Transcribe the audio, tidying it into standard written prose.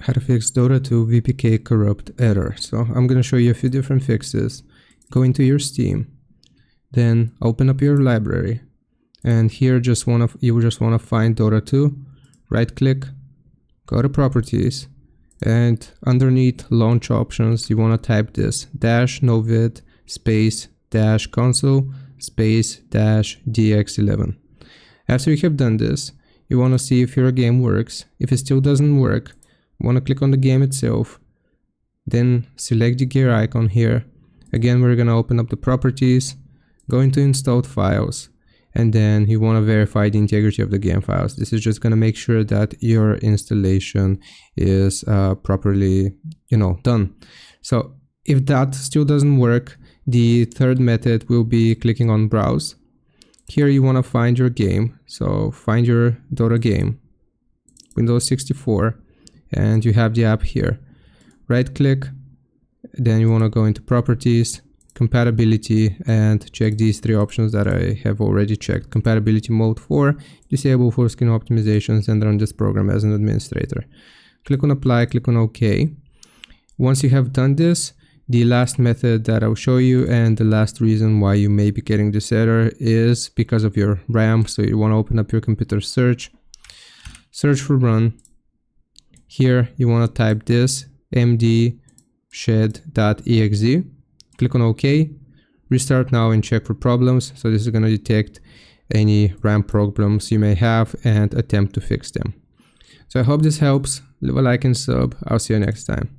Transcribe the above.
how to fix Dota 2 VPK corrupt error. So I'm going to show you a few different fixes. Go into your Steam, then open up your library, and here you just want to find Dota 2, right click, go to properties, and underneath launch options you want to type this -novid space -console space -dx11. After you have done this, you want to see if your game works. If it still doesn't work, you want to click on the game itself, then select the gear icon here. Again, we're going to open up the properties, go into installed files, and then you want to verify the integrity of the game files. This is just going to make sure that your installation is properly, done. So if that still doesn't work, the third method will be clicking on browse. Here you want to find your game. So find your Dota game, Windows 64, and you have the app here. Right click, then you want to go into properties, compatibility, and check these three options that I have already checked. Compatibility mode 4, disable full screen optimizations, and run this program as an administrator. Click on apply, click on OK. Once you have done this, the last method that I'll show you and the last reason why you may be getting this error is because of your RAM. So you want to open up your computer search for run. Here you want to type this md-shed.exe. Click on OK. Restart now and check for problems. So this is going to detect any RAM problems you may have and attempt to fix them. So I hope this helps. Leave a like and sub. I'll see you next time.